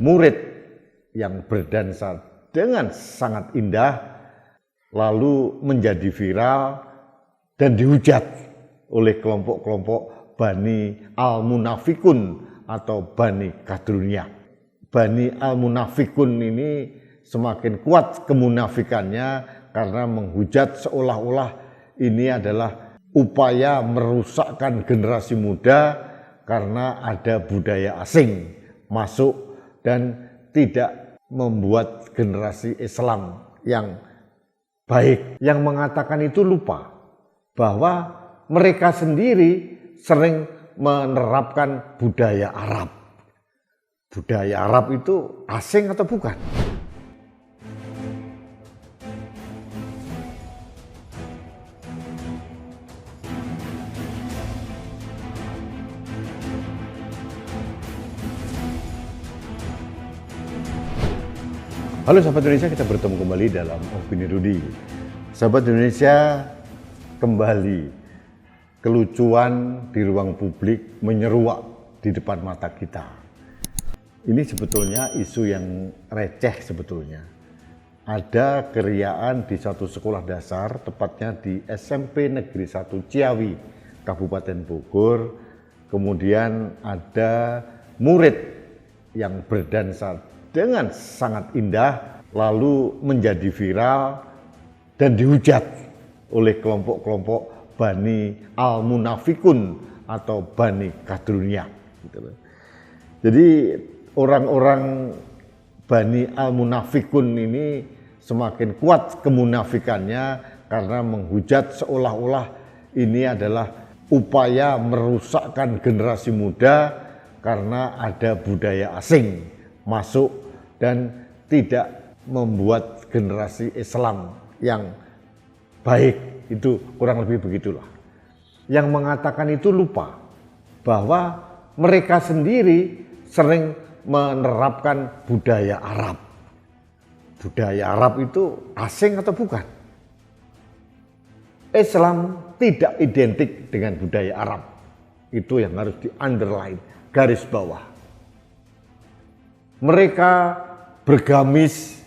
murid yang berdansa dengan sangat indah, lalu menjadi viral dan dihujat oleh kelompok-kelompok Bani Al-Munafikun atau Bani Kadrunya. Bani Al-Munafikun ini semakin kuat kemunafikannya karena menghujat seolah-olah ini adalah upaya merusakkan generasi muda karena ada budaya asing masuk dan tidak membuat generasi Islam yang baik. Yang mengatakan itu lupa bahwa mereka sendiri sering menerapkan budaya Arab. Budaya Arab itu asing atau bukan? Halo sahabat Indonesia, kita bertemu kembali dalam Opini Rudy. Sahabat Indonesia, kembali kelucuan di ruang publik menyeruak di depan mata kita. Ini sebetulnya isu yang receh sebetulnya. Ada keriaan di satu sekolah dasar, tepatnya di SMP Negeri 1 Ciawi, Kabupaten Bogor. Kemudian ada murid yang berdansa dengan sangat indah, lalu menjadi viral dan dihujat oleh kelompok-kelompok Bani Al-Munafikun atau Bani Kadrunya. Jadi orang-orang Bani Al-Munafikun ini semakin kuat kemunafikannya karena menghujat seolah-olah ini adalah upaya merusakkan generasi muda karena ada budaya asing masuk dan tidak membuat generasi Islam yang baik. Itu kurang lebih begitulah. Yang mengatakan itu lupa bahwa mereka sendiri sering menerapkan budaya Arab. Budaya Arab itu asing atau bukan? Islam tidak identik dengan budaya Arab. Itu yang harus di-underline, garis bawah. Mereka bergamis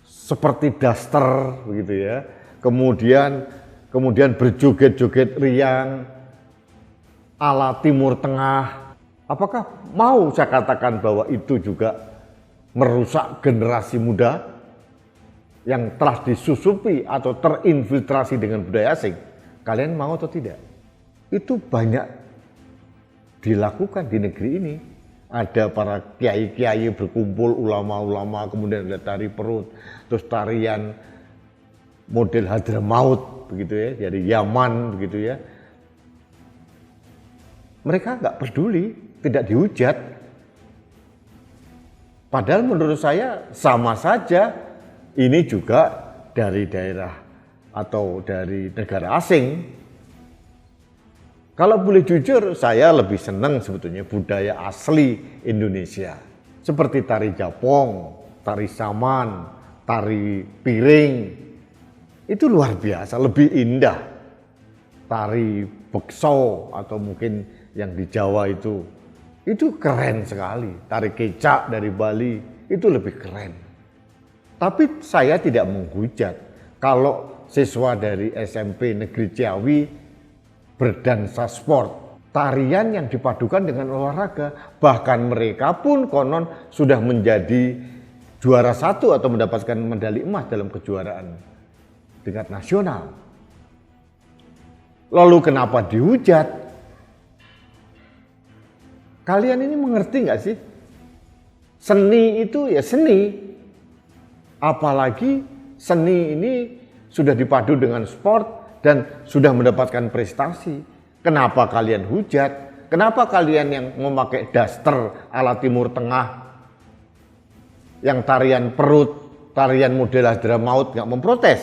seperti daster begitu ya. Kemudian berjoget-joget riang ala Timur Tengah. Apakah mau saya katakan bahwa itu juga merusak generasi muda yang telah disusupi atau terinfiltrasi dengan budaya asing? Kalian mau atau tidak? Itu banyak dilakukan di negeri ini. Ada para kiai-kiai berkumpul, ulama-ulama, kemudian ada tari perut, terus tarian model Hadramaut begitu ya, dari Yaman begitu ya. Mereka nggak peduli, tidak dihujat. Padahal menurut saya sama saja, ini juga dari daerah atau dari negara asing. Kalau boleh jujur, saya lebih senang sebetulnya budaya asli Indonesia. Seperti tari Japong, tari Saman, tari Piring. Itu luar biasa, lebih indah. Tari Bekso atau mungkin yang di Jawa itu keren sekali. Tari Kecak dari Bali, itu lebih keren. Tapi saya tidak menghujat kalau siswa dari SMP Negeri Ciawi berdansa sport, tarian yang dipadukan dengan olahraga, bahkan mereka pun konon sudah menjadi juara satu atau mendapatkan medali emas dalam kejuaraan tingkat nasional. Lalu kenapa dihujat? Kalian ini mengerti nggak sih? Seni itu ya seni, apalagi seni ini sudah dipadu dengan sport dan sudah mendapatkan prestasi. Kenapa kalian hujat? Kenapa kalian yang memakai daster ala Timur Tengah, yang tarian perut, tarian model Hadramaut nggak memprotes?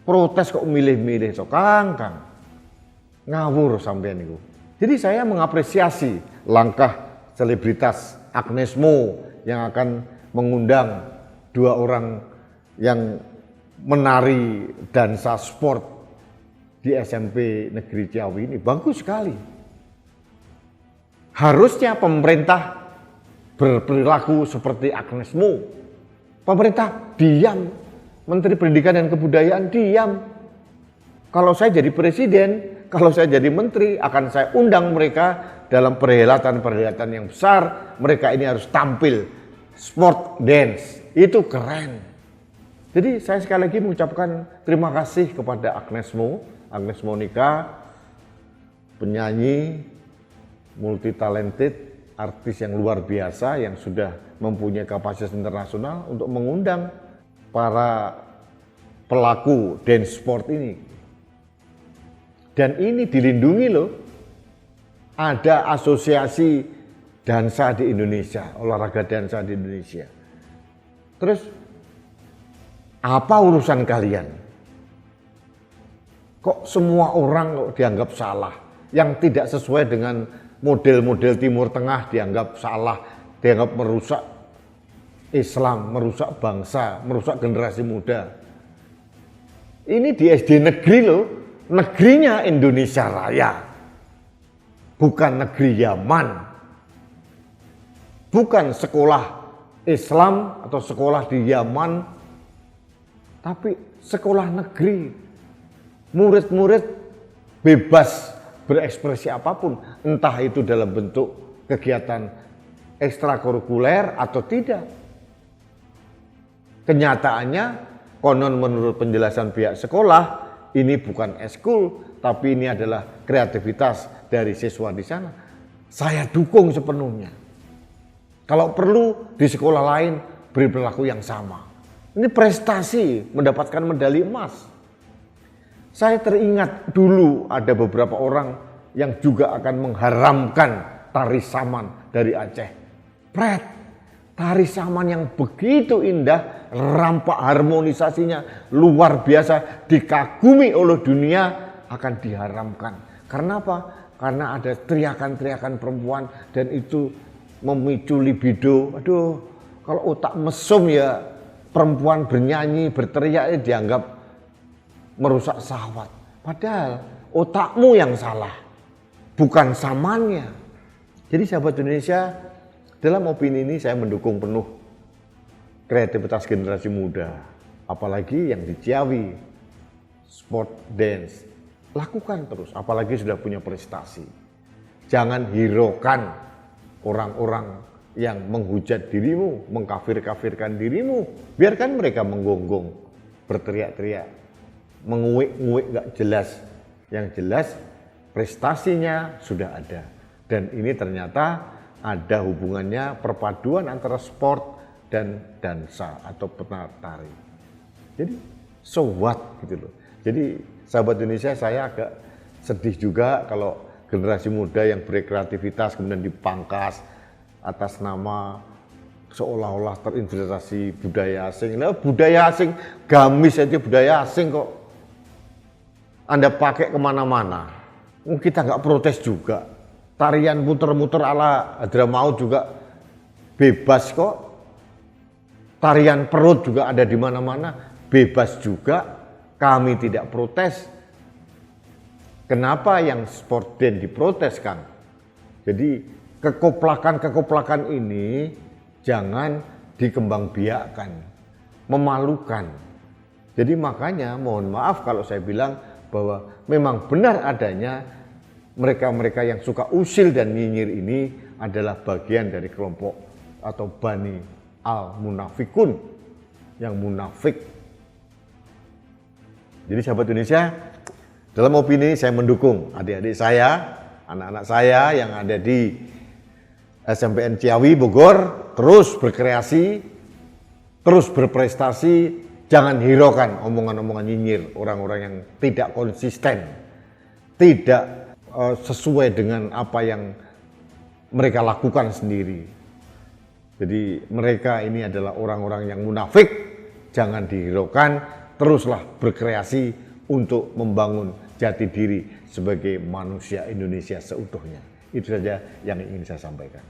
Protes kok milih-milih so kangkang. Ngawur sampean itu. Jadi saya mengapresiasi langkah selebritas Agnes Mo yang akan mengundang dua orang yang menari dansa sport di SMP Negeri Ciawi ini. Bagus sekali. Harusnya pemerintah berperilaku seperti Agnes Mo. Pemerintah diam, Menteri Pendidikan dan Kebudayaan diam. Kalau saya jadi presiden, kalau saya jadi menteri, akan saya undang mereka dalam perhelatan-perhelatan yang besar. Mereka ini harus tampil sport dance, itu keren. Jadi saya sekali lagi mengucapkan terima kasih kepada Agnes Monica, penyanyi multi talented, artis yang luar biasa yang sudah mempunyai kapasitas internasional untuk mengundang para pelaku dance sport ini. Dan ini dilindungi loh. Ada asosiasi dansa di Indonesia, olahraga dansa di Indonesia. Terus apa urusan kalian? Kok semua orang kok dianggap salah? Yang tidak sesuai dengan model-model Timur Tengah dianggap salah, dianggap merusak Islam, merusak bangsa, merusak generasi muda. Ini di SD negeri loh, negerinya Indonesia Raya, bukan negeri Yaman, bukan sekolah Islam atau sekolah di Yaman, tapi sekolah negeri. Murid-murid bebas berekspresi apapun, entah itu dalam bentuk kegiatan ekstrakurikuler atau tidak. Kenyataannya, konon menurut penjelasan pihak sekolah, ini bukan eskul, tapi ini adalah kreativitas dari siswa di sana. Saya dukung sepenuhnya. Kalau perlu di sekolah lain beri perilaku yang sama. Ini prestasi mendapatkan medali emas. Saya teringat dulu ada beberapa orang yang juga akan mengharamkan tari saman dari Aceh. Pret, tari saman yang begitu indah, rampak harmonisasinya luar biasa, dikagumi oleh dunia, akan diharamkan. Karena apa? Karena ada teriakan-teriakan perempuan dan itu memicu libido. Aduh, kalau otak mesum ya perempuan bernyanyi, berteriak dianggap merusak syahwat. Padahal otakmu yang salah, bukan samannya. Jadi sahabat Indonesia, dalam opini ini saya mendukung penuh kreativitas generasi muda. Apalagi yang di Ciawi, sport dance. Lakukan terus, apalagi sudah punya prestasi. Jangan hiraukan orang-orang yang menghujat dirimu, mengkafir-kafirkan dirimu. Biarkan mereka menggonggong, berteriak-teriak, menguik-nguik gak jelas. Yang jelas prestasinya sudah ada. Dan ini ternyata ada hubungannya perpaduan antara sport dan dansa atau penari. Jadi so what gitu loh. Jadi sahabat Indonesia, saya agak sedih juga kalau generasi muda yang berkreativitas kemudian dipangkas atas nama seolah-olah terinfiltrasi budaya asing. Nah, budaya asing, gamis aja budaya asing kok Anda pakai kemana-mana. Kita nggak protes juga. Tarian muter-muter ala Hadramaut juga bebas kok. Tarian perut juga ada di mana-mana, bebas juga. Kami tidak protes. Kenapa yang sport dance diproteskan? Jadi kekoplakan-kekoplakan ini jangan dikembangbiakkan, memalukan. Jadi makanya mohon maaf kalau saya bilang bahwa memang benar adanya mereka-mereka yang suka usil dan nyinyir ini adalah bagian dari kelompok atau Bani al-Munafikun yang munafik. Jadi sahabat Indonesia, dalam opini saya mendukung adik-adik saya, anak-anak saya yang ada di SMPN Ciawi Bogor terus berkreasi, terus berprestasi, jangan hiraukan omongan-omongan nyinyir orang-orang yang tidak konsisten, tidak sesuai dengan apa yang mereka lakukan sendiri. Jadi mereka ini adalah orang-orang yang munafik, jangan dihiraukan, teruslah berkreasi untuk membangun jati diri sebagai manusia Indonesia seutuhnya. Itu saja yang ingin saya sampaikan.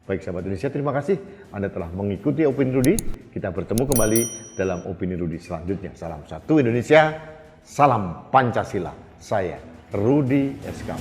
Baik sahabat Indonesia, terima kasih Anda telah mengikuti Opini Rudi. Kita bertemu kembali dalam Opini Rudi selanjutnya. Salam satu Indonesia, salam Pancasila. Saya Rudi Eskam.